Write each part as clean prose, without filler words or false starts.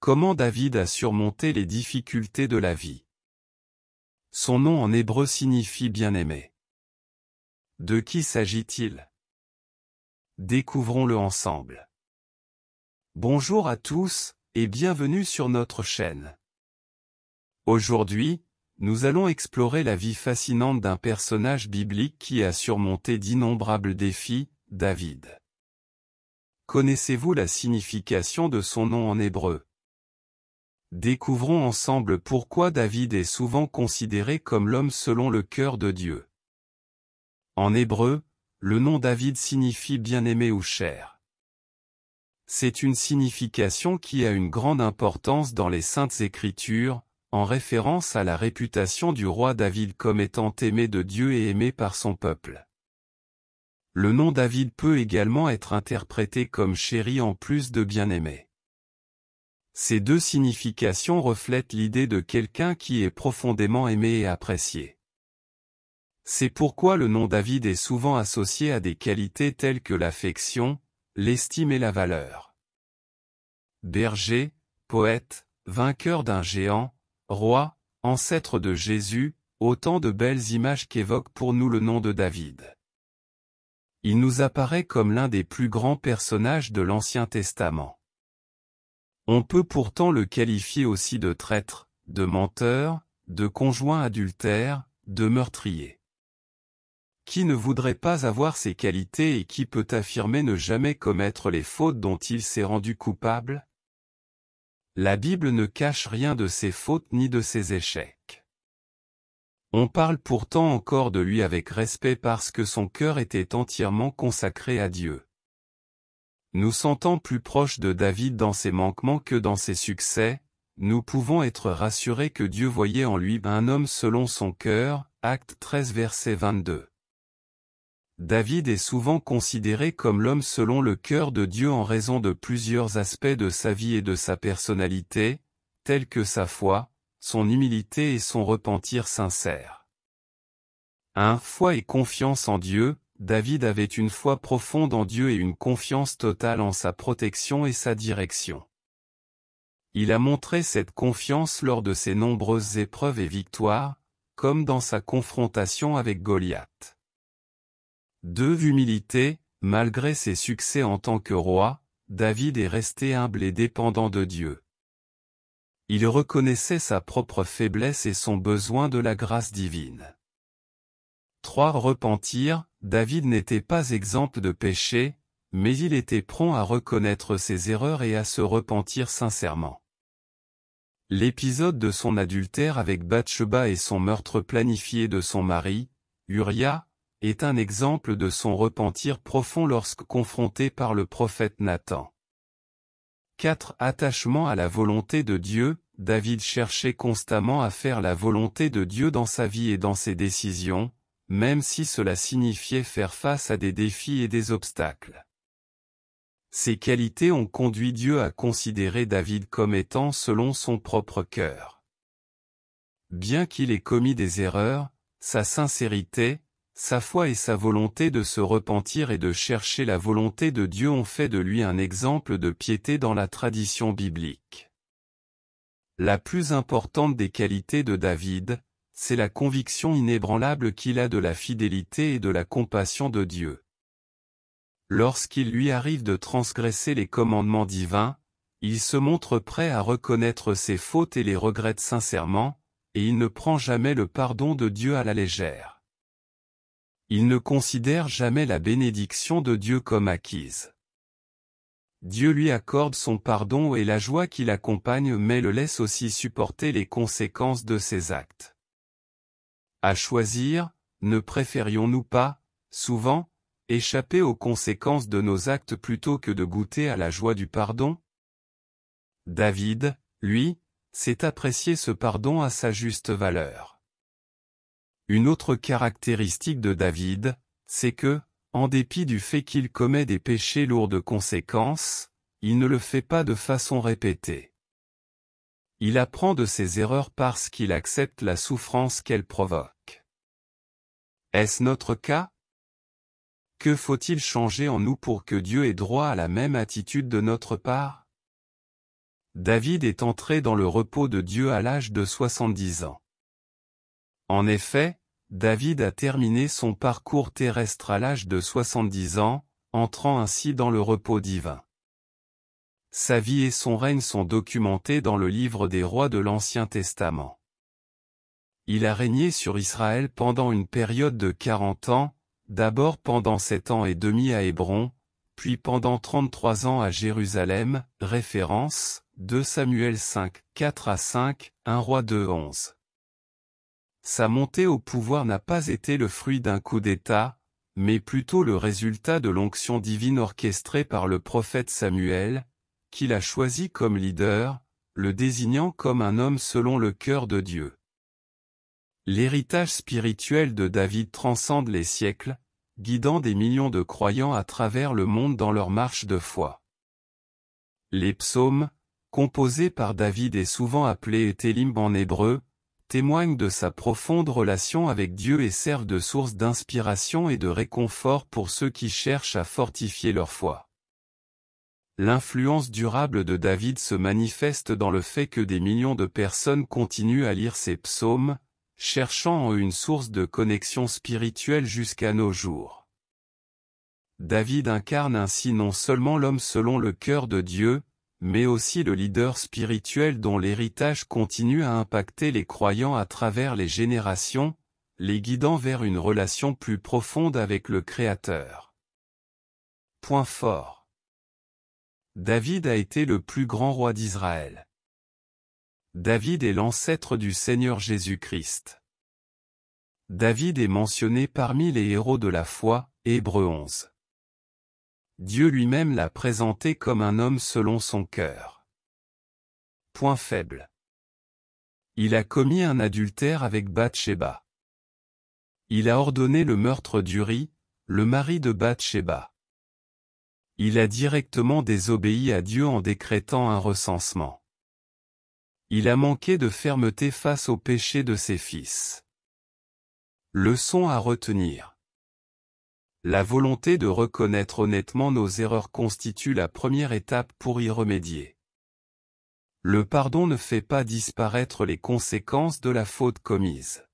Comment David a surmonté les difficultés de la vie. Son nom en hébreu signifie bien-aimé. De qui s'agit-il? Découvrons-le ensemble. Bonjour à tous, et bienvenue sur notre chaîne. Aujourd'hui, nous allons explorer la vie fascinante d'un personnage biblique qui a surmonté d'innombrables défis, David. Connaissez-vous la signification de son nom en hébreu? Découvrons ensemble pourquoi David est souvent considéré comme l'homme selon le cœur de Dieu. En hébreu, le nom David signifie bien-aimé ou cher. C'est une signification qui a une grande importance dans les Saintes Écritures, en référence à la réputation du roi David comme étant aimé de Dieu et aimé par son peuple. Le nom David peut également être interprété comme chéri en plus de bien-aimé. Ces deux significations reflètent l'idée de quelqu'un qui est profondément aimé et apprécié. C'est pourquoi le nom David est souvent associé à des qualités telles que l'affection, l'estime et la valeur. Berger, poète, vainqueur d'un géant, roi, ancêtre de Jésus, autant de belles images qu'évoque pour nous le nom de David. Il nous apparaît comme l'un des plus grands personnages de l'Ancien Testament. On peut pourtant le qualifier aussi de traître, de menteur, de conjoint adultère, de meurtrier. Qui ne voudrait pas avoir ces qualités et qui peut affirmer ne jamais commettre les fautes dont il s'est rendu coupable? La Bible ne cache rien de ses fautes ni de ses échecs. On parle pourtant encore de lui avec respect parce que son cœur était entièrement consacré à Dieu. Nous sentant plus proches de David dans ses manquements que dans ses succès, nous pouvons être rassurés que Dieu voyait en lui un homme selon son cœur, Actes 13 verset 22. David est souvent considéré comme l'homme selon le cœur de Dieu en raison de plusieurs aspects de sa vie et de sa personnalité, tels que sa foi, son humilité et son repentir sincère. Foi et confiance en Dieu. David avait une foi profonde en Dieu et une confiance totale en sa protection et sa direction. Il a montré cette confiance lors de ses nombreuses épreuves et victoires, comme dans sa confrontation avec Goliath. Humilité, malgré ses succès en tant que roi, David est resté humble et dépendant de Dieu. Il reconnaissait sa propre faiblesse et son besoin de la grâce divine. Repentir, David n'était pas exempt de péché, mais il était prompt à reconnaître ses erreurs et à se repentir sincèrement. L'épisode de son adultère avec Bathsheba et son meurtre planifié de son mari, Uria, est un exemple de son repentir profond lorsque confronté par le prophète Nathan. Attachement à la volonté de Dieu, David cherchait constamment à faire la volonté de Dieu dans sa vie et dans ses décisions, même si cela signifiait faire face à des défis et des obstacles. Ces qualités ont conduit Dieu à considérer David comme étant selon son propre cœur. Bien qu'il ait commis des erreurs, sa sincérité, sa foi et sa volonté de se repentir et de chercher la volonté de Dieu ont fait de lui un exemple de piété dans la tradition biblique. La plus importante des qualités de David, c'est la conviction inébranlable qu'il a de la fidélité et de la compassion de Dieu. Lorsqu'il lui arrive de transgresser les commandements divins, il se montre prêt à reconnaître ses fautes et les regrette sincèrement, et il ne prend jamais le pardon de Dieu à la légère. Il ne considère jamais la bénédiction de Dieu comme acquise. Dieu lui accorde son pardon et la joie qui l'accompagne mais le laisse aussi supporter les conséquences de ses actes. À choisir, ne préférions-nous pas, souvent, échapper aux conséquences de nos actes plutôt que de goûter à la joie du pardon? David, lui, sait apprécier ce pardon à sa juste valeur. Une autre caractéristique de David, c'est que, en dépit du fait qu'il commet des péchés lourds de conséquences, il ne le fait pas de façon répétée. Il apprend de ses erreurs parce qu'il accepte la souffrance qu'elles provoquent. Est-ce notre cas? Que faut-il changer en nous pour que Dieu ait droit à la même attitude de notre part? David est entré dans le repos de Dieu à l'âge de 70 ans. En effet, David a terminé son parcours terrestre à l'âge de 70 ans, entrant ainsi dans le repos divin. Sa vie et son règne sont documentés dans le livre des rois de l'Ancien Testament. Il a régné sur Israël pendant une période de 40 ans, d'abord pendant 7 ans et demi à Hébron, puis pendant 33 ans à Jérusalem, référence, 2 Samuel 5, 4-5, 1 Roi 2, 11. Sa montée au pouvoir n'a pas été le fruit d'un coup d'État, mais plutôt le résultat de l'onction divine orchestrée par le prophète Samuel, qu'il a choisi comme leader, le désignant comme un homme selon le cœur de Dieu. L'héritage spirituel de David transcende les siècles, guidant des millions de croyants à travers le monde dans leur marche de foi. Les psaumes, composés par David et souvent appelés Télim en hébreu, témoignent de sa profonde relation avec Dieu et servent de source d'inspiration et de réconfort pour ceux qui cherchent à fortifier leur foi. L'influence durable de David se manifeste dans le fait que des millions de personnes continuent à lire ses psaumes, cherchant en eux une source de connexion spirituelle jusqu'à nos jours. David incarne ainsi non seulement l'homme selon le cœur de Dieu, mais aussi le leader spirituel dont l'héritage continue à impacter les croyants à travers les générations, les guidant vers une relation plus profonde avec le Créateur. Point fort. David a été le plus grand roi d'Israël. David est l'ancêtre du Seigneur Jésus-Christ. David est mentionné parmi les héros de la foi, Hébreux 11. Dieu lui-même l'a présenté comme un homme selon son cœur. Point faible. Il a commis un adultère avec Bathsheba. Il a ordonné le meurtre d'Uri, le mari de Bathsheba. Il a directement désobéi à Dieu en décrétant un recensement. Il a manqué de fermeté face au péché de ses fils. Leçon à retenir. La volonté de reconnaître honnêtement nos erreurs constitue la première étape pour y remédier. Le pardon ne fait pas disparaître les conséquences de la faute commise.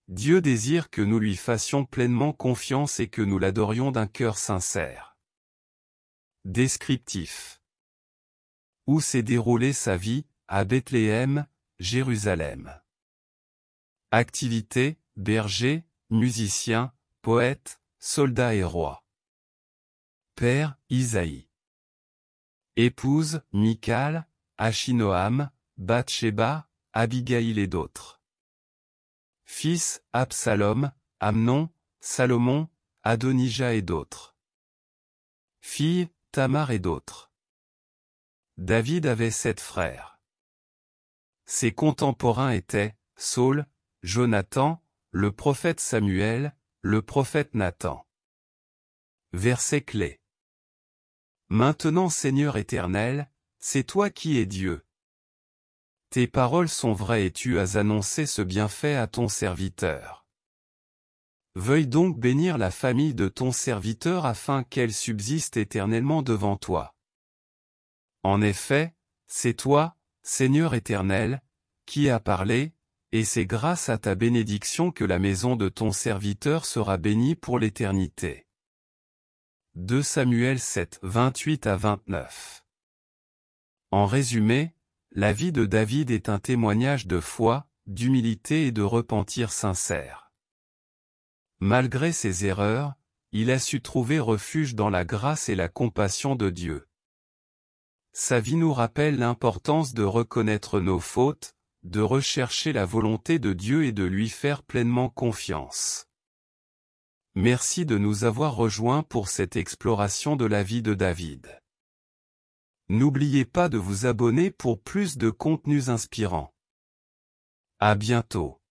Dieu désire que nous lui fassions pleinement confiance et que nous l'adorions d'un cœur sincère. Descriptif. Où s'est déroulée sa vie? À Bethléem, Jérusalem. Activité, berger, musicien, poète, soldat et roi. Père, Isaïe. Épouse, Michal, Achinoam, Bathsheba, Abigail et d'autres. Fils, Absalom, Amnon, Salomon, Adonijah et d'autres. Fille, Tamar et d'autres. David avait 7 frères. Ses contemporains étaient Saul, Jonathan, le prophète Samuel, le prophète Nathan. Verset clé. Maintenant Seigneur éternel, c'est toi qui es Dieu. Tes paroles sont vraies et tu as annoncé ce bienfait à ton serviteur. Veuille donc bénir la famille de ton serviteur afin qu'elle subsiste éternellement devant toi. En effet, c'est toi, Seigneur éternel, qui as parlé, et c'est grâce à ta bénédiction que la maison de ton serviteur sera bénie pour l'éternité. 2 Samuel 7, 28-29. En résumé, la vie de David est un témoignage de foi, d'humilité et de repentir sincère. Malgré ses erreurs, il a su trouver refuge dans la grâce et la compassion de Dieu. Sa vie nous rappelle l'importance de reconnaître nos fautes, de rechercher la volonté de Dieu et de lui faire pleinement confiance. Merci de nous avoir rejoints pour cette exploration de la vie de David. N'oubliez pas de vous abonner pour plus de contenus inspirants. À bientôt.